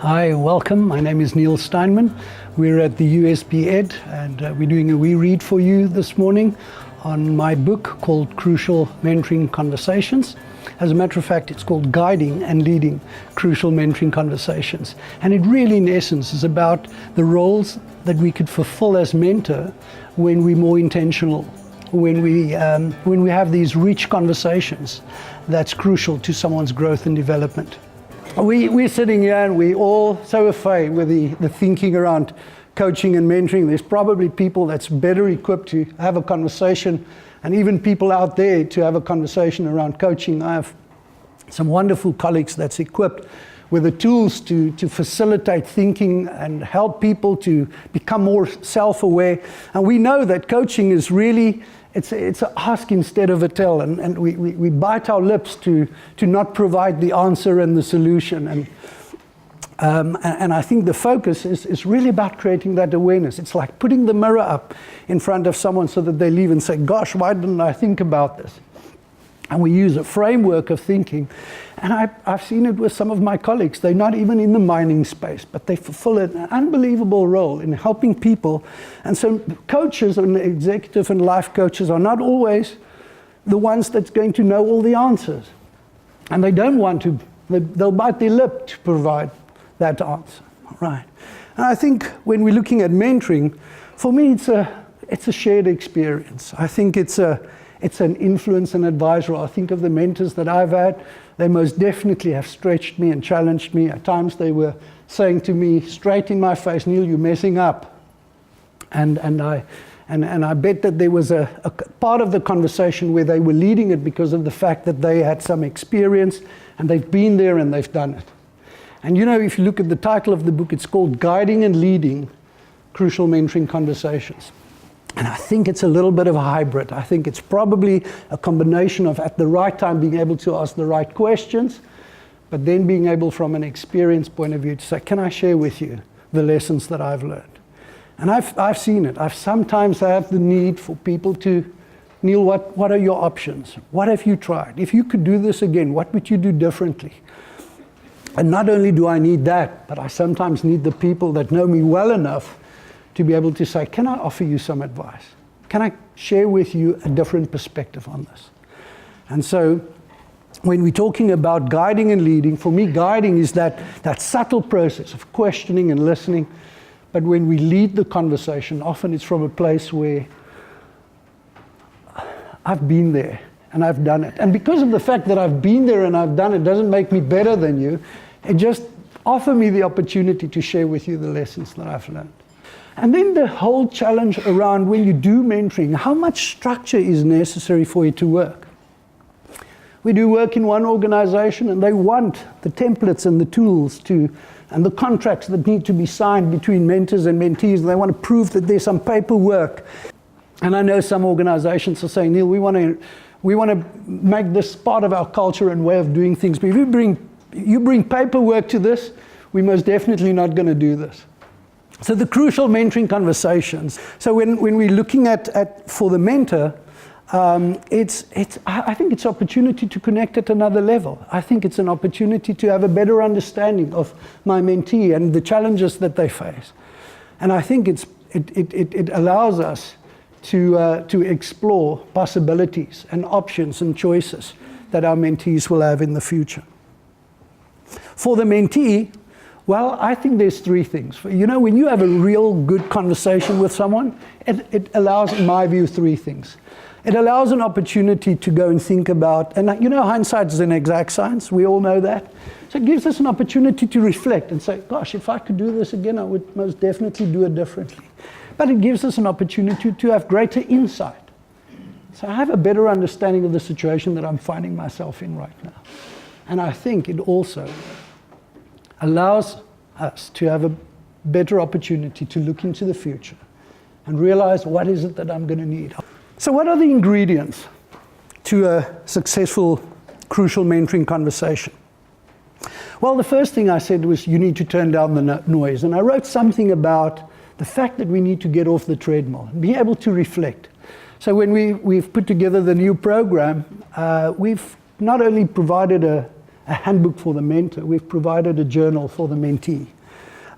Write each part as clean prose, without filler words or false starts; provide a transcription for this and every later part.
Hi, welcome. My name is Niël Steinmann. We're at the USBED and we're doing a wee read for you this morning on my book called Crucial Mentoring Conversations. As a matter of fact, it's called Guiding and Leading Crucial Mentoring Conversations. And it really, in essence, is about the roles that we could fulfill as mentor when we're more intentional, when we have these rich conversations that's crucial to someone's growth and development. We're sitting here and we're all so afraid with the thinking around coaching and mentoring. There's probably people that's better equipped to have a conversation, and even people out there to have a conversation around coaching. I have some wonderful colleagues that's equipped with the tools to facilitate thinking and help people to become more self-aware. And we know that coaching is really, it's an ask instead of a tell, and we bite our lips to not provide the answer and the solution. And I think the focus is really about creating that awareness. It's like putting the mirror up in front of someone so that they leave and say, gosh, why didn't I think about this? And we use a framework of thinking. And I've seen it with some of my colleagues. They're not even in the mining space, but they fulfill an unbelievable role in helping people. And so coaches and executive and life coaches are not always the ones that's going to know all the answers. And they don't want to. They'll bite their lip to provide that answer. Right. And I think when we're looking at mentoring, for me, it's a shared experience. I think it's an influence and advice role. I think of the mentors that I've had, they most definitely have stretched me and challenged me. At times they were saying to me straight in my face, Niël, you're messing up. And I bet that there was a part of the conversation where they were leading it because of the fact that they had some experience and they've been there and they've done it. And you know, if you look at the title of the book, it's called Guiding and Leading Crucial Mentoring Conversations. And I think it's a little bit of a hybrid. I think it's probably a combination of, at the right time, being able to ask the right questions, but then being able, from an experience point of view, to say, can I share with you the lessons that I've learned? And I've seen it. I've sometimes have the need for people to, Niël, what are your options? What have you tried? If you could do this again, what would you do differently? And not only do I need that, but I sometimes need the people that know me well enough to be able to say, can I offer you some advice? Can I share with you a different perspective on this? And so when we're talking about guiding and leading, for me, guiding is that subtle process of questioning and listening. But when we lead the conversation, often it's from a place where I've been there and I've done it. And because of the fact that I've been there and I've done it doesn't make me better than you. It just offers me the opportunity to share with you the lessons that I've learned. And then the whole challenge around when you do mentoring, how much structure is necessary for it to work? We do work in one organization and they want the templates and the tools and the contracts that need to be signed between mentors and mentees. And they want to prove that there's some paperwork. And I know some organizations are saying, Niël, we want to make this part of our culture and way of doing things. But if you bring paperwork to this, we're most definitely not going to do this. So the crucial mentoring conversations. So when we're looking at for the mentor, I think it's an opportunity to connect at another level. I think it's an opportunity to have a better understanding of my mentee and the challenges that they face. And I think it allows us to explore possibilities and options and choices that our mentees will have in the future. For the mentee, well, I think there's three things. You know, when you have a real good conversation with someone, it allows, in my view, three things. It allows an opportunity to go and think about, and you know, hindsight is an exact science, we all know that. So it gives us an opportunity to reflect and say, gosh, if I could do this again, I would most definitely do it differently. But it gives us an opportunity to have greater insight. So I have a better understanding of the situation that I'm finding myself in right now. And I think it also allows us to have a better opportunity to look into the future and realize what is it that I'm going to need. So what are the ingredients to a successful, crucial mentoring conversation? Well, the first thing I said was you need to turn down the noise. And I wrote something about the fact that we need to get off the treadmill and be able to reflect. So when we've put together the new program, we've not only provided a handbook for the mentor, we've provided a journal for the mentee.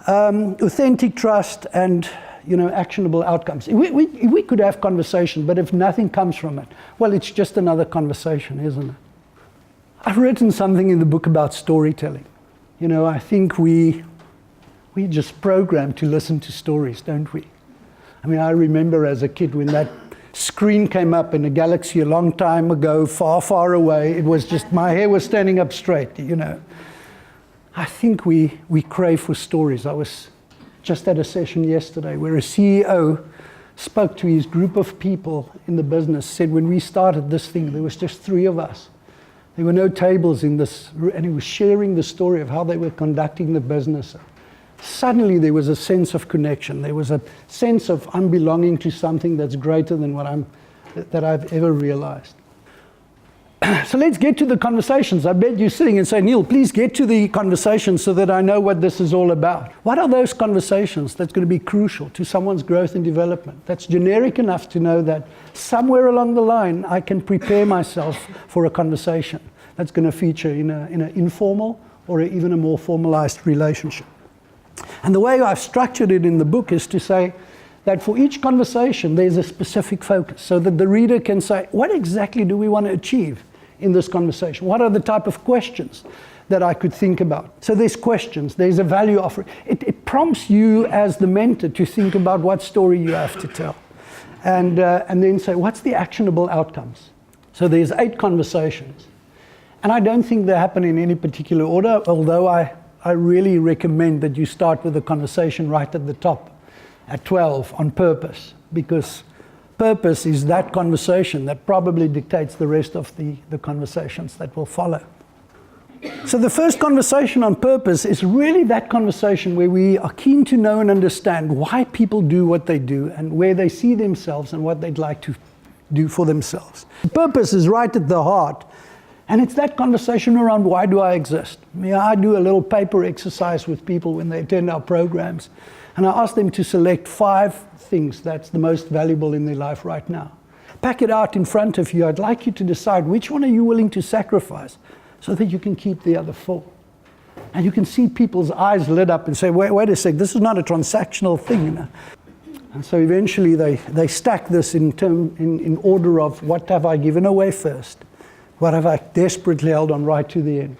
Authentic trust and actionable outcomes. We could have conversation, but if nothing comes from it, well, it's just another conversation, isn't it? I've written something in the book about storytelling. I think we're just programmed to listen to stories, don't we? I remember as a kid when that screen came up in a galaxy a long time ago, far, far away, it was just, my hair was standing up straight, I think we crave for stories. I was just at a session yesterday where a CEO spoke to his group of people in the business, said when we started this thing, there was just 3 of us. There were no tables in this, and he was sharing the story of how they were conducting the business. Suddenly there was a sense of connection. There was a sense of I'm belonging to something that's greater than that I've ever realized. So let's get to the conversations. I bet you're sitting and say, Niël, please get to the conversations so that I know what this is all about. What are those conversations that's going to be crucial to someone's growth and development? That's generic enough to know that somewhere along the line I can prepare myself for a conversation that's going to feature in an informal or even a more formalized relationship. And the way I've structured it in the book is to say that for each conversation there's a specific focus so that the reader can say, what exactly do we want to achieve in this conversation? What are the type of questions that I could think about? So there's questions, there's a value offering. It prompts you as the mentor to think about what story you have to tell. And then say, what's the actionable outcomes? So there's 8 conversations. And I don't think they happen in any particular order, although I really recommend that you start with a conversation right at the top, at 12, on purpose, because purpose is that conversation that probably dictates the rest of the conversations that will follow. So the first conversation on purpose is really that conversation where we are keen to know and understand why people do what they do and where they see themselves and what they'd like to do for themselves. Purpose is right at the heart. And it's that conversation around why do I exist? I do a little paper exercise with people when they attend our programs. And I ask them to select 5 things that's the most valuable in their life right now. Pack it out in front of you. I'd like you to decide which one are you willing to sacrifice so that you can keep the other 4. And you can see people's eyes lit up and say, wait a sec, this is not a transactional thing. And so eventually they stack this in order of what have I given away first? What have I desperately held on right to the end?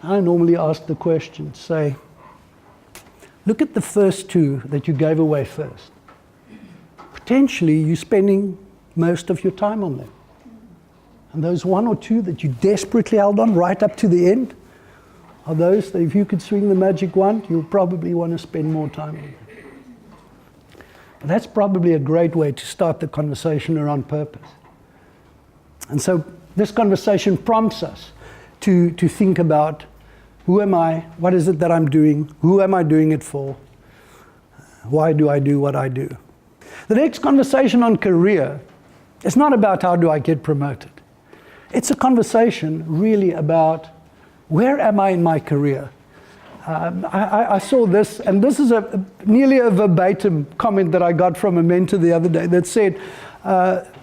I normally ask the question, say, look at the first 2 that you gave away first. Potentially you're spending most of your time on them. And those 1 or 2 that you desperately held on right up to the end are those that if you could swing the magic wand, you'll probably want to spend more time on them. But that's probably a great way to start the conversation around purpose. And so this conversation prompts us to think about who am I, what is it that I'm doing, who am I doing it for, why do I do what I do. The next conversation on career is not about how do I get promoted. It's a conversation really about where am I in my career. I saw this, and this is nearly a verbatim comment that I got from a mentor the other day that said,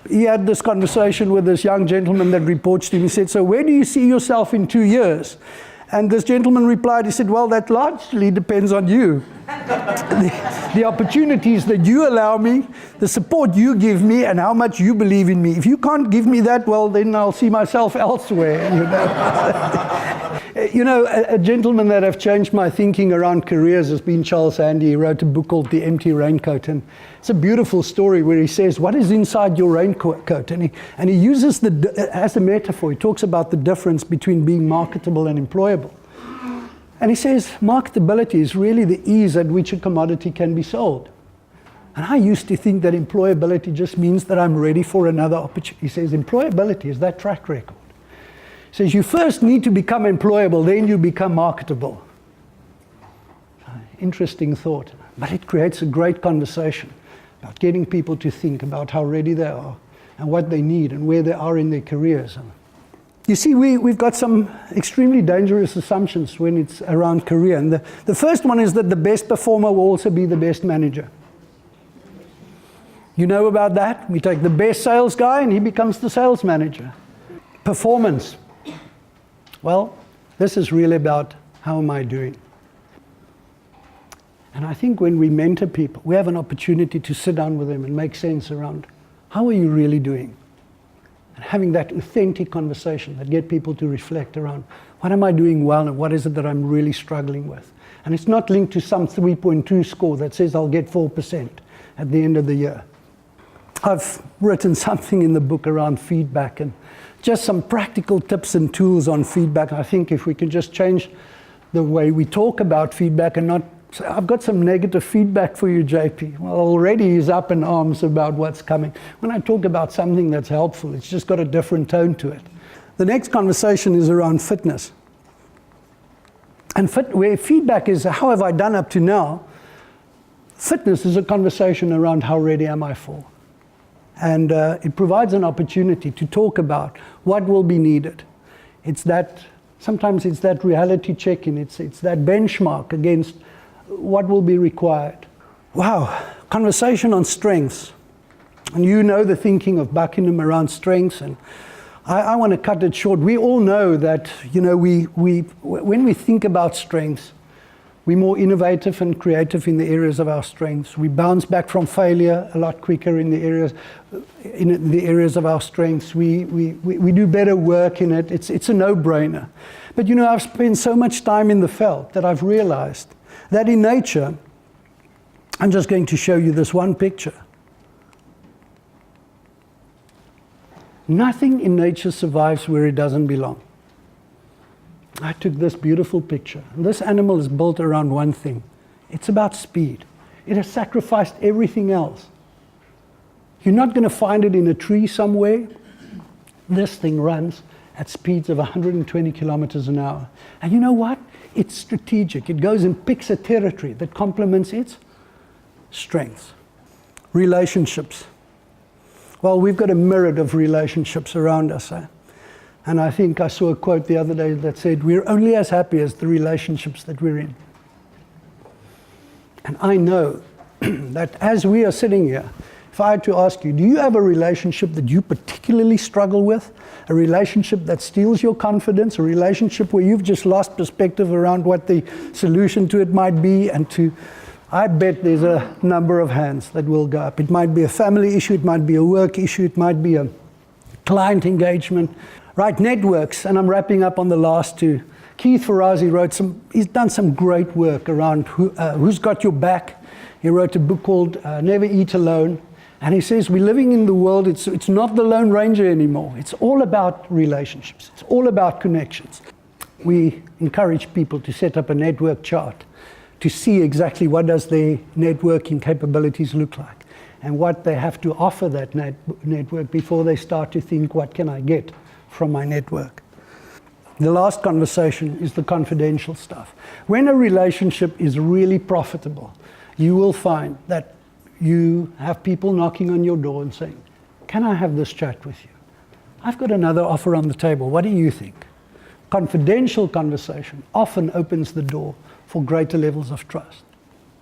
he had this conversation with this young gentleman that reports to him. He said, so where do you see yourself in 2 years? And this gentleman replied, he said, well, that largely depends on you. The opportunities that you allow me, the support you give me, and how much you believe in me. If you can't give me that, well, then I'll see myself elsewhere. A gentleman that have changed my thinking around careers has been Charles Handy. He wrote a book called The Empty Raincoat, and it's a beautiful story where he says, what is inside your raincoat? And he uses as a metaphor, he talks about the difference between being marketable and employable. And he says, marketability is really the ease at which a commodity can be sold. And I used to think that employability just means that I'm ready for another opportunity. He says, employability is that track record. He says, you first need to become employable, then you become marketable. Interesting thought, but it creates a great conversation about getting people to think about how ready they are and what they need and where they are in their careers. You see, we've got some extremely dangerous assumptions when it's around career. And the first one is that the best performer will also be the best manager. You know about that? We take the best sales guy and he becomes the sales manager. Performance. Well, this is really about how am I doing? And I think when we mentor people, we have an opportunity to sit down with them and make sense around, how are you really doing? And having that authentic conversation that get people to reflect around, what am I doing well and what is it that I'm really struggling with? And it's not linked to some 3.2 score that says I'll get 4% at the end of the year. I've written something in the book around feedback and just some practical tips and tools on feedback. I think if we can just change the way we talk about feedback and not say, I've got some negative feedback for you, JP. Well, already he's up in arms about what's coming. When I talk about something that's helpful, it's just got a different tone to it. The next conversation is around fitness. And where feedback is, how have I done up to now? Fitness is a conversation around how ready am I for? And it provides an opportunity to talk about what will be needed. Sometimes it's that reality check-in, it's that benchmark against what will be required. Wow, conversation on strengths. And you know the thinking of Buckingham around strengths, and I want to cut it short. We all know that, when we think about strengths, we're more innovative and creative in the areas of our strengths. We bounce back from failure a lot quicker in the areas of our strengths. We do better work in it. It's a no-brainer. But I've spent so much time in the veld that I've realized that in nature, I'm just going to show you this one picture. Nothing in nature survives where it doesn't belong. I took this beautiful picture. This animal is built around one thing. It's about speed. It has sacrificed everything else. You're not going to find it in a tree somewhere. This thing runs at speeds of 120 kilometers an hour. And you know what? It's strategic. It goes and picks a territory that complements its strengths. Relationships. Well, we've got a myriad of relationships around us. And I think I saw a quote the other day that said, we're only as happy as the relationships that we're in. And I know that as we are sitting here, if I had to ask you, do you have a relationship that you particularly struggle with? A relationship that steals your confidence? A relationship where you've just lost perspective around what the solution to it might be? I bet there's a number of hands that will go up. It might be a family issue, it might be a work issue, it might be a client engagement. Right, networks, and I'm wrapping up on the last two. Keith Ferrazzi he's done some great work around who's got your back. He wrote a book called Never Eat Alone. And he says, we're living in the world, it's not the Lone Ranger anymore. It's all about relationships. It's all about connections. We encourage people to set up a network chart to see exactly what does their networking capabilities look like and what they have to offer that network before they start to think, what can I get from my network? The last conversation is the confidential stuff. When a relationship is really profitable, you will find that you have people knocking on your door and saying, can I have this chat with you? I've got another offer on the table. What do you think? Confidential conversation often opens the door for greater levels of trust.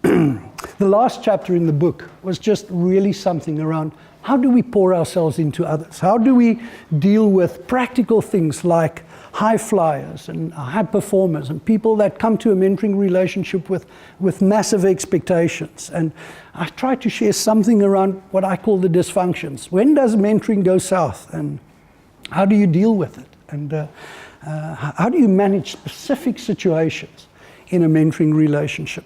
The last chapter in the book was just really something around how do we pour ourselves into others? How do we deal with practical things like high flyers and high performers and people that come to a mentoring relationship with massive expectations? And I try to share something around what I call the dysfunctions. When does mentoring go south? And how do you deal with it? And how do you manage specific situations in a mentoring relationship?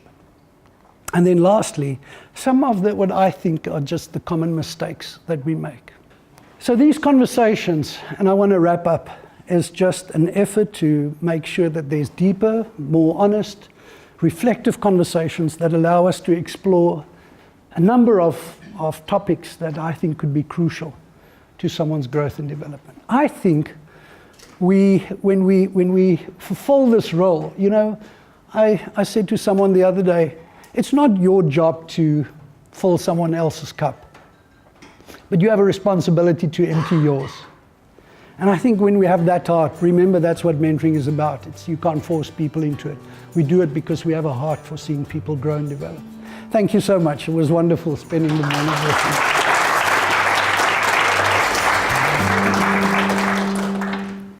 And then lastly, some of what I think are just the common mistakes that we make. So these conversations, and I want to wrap up, is just an effort to make sure that there's deeper, more honest, reflective conversations that allow us to explore a number of topics that I think could be crucial to someone's growth and development. I think when we fulfill this role, I said to someone the other day, it's not your job to fill someone else's cup, but you have a responsibility to empty yours. And I think when we have that heart, remember that's what mentoring is about. You can't force people into it. We do it because we have a heart for seeing people grow and develop. Thank you so much. It was wonderful spending the morning with you.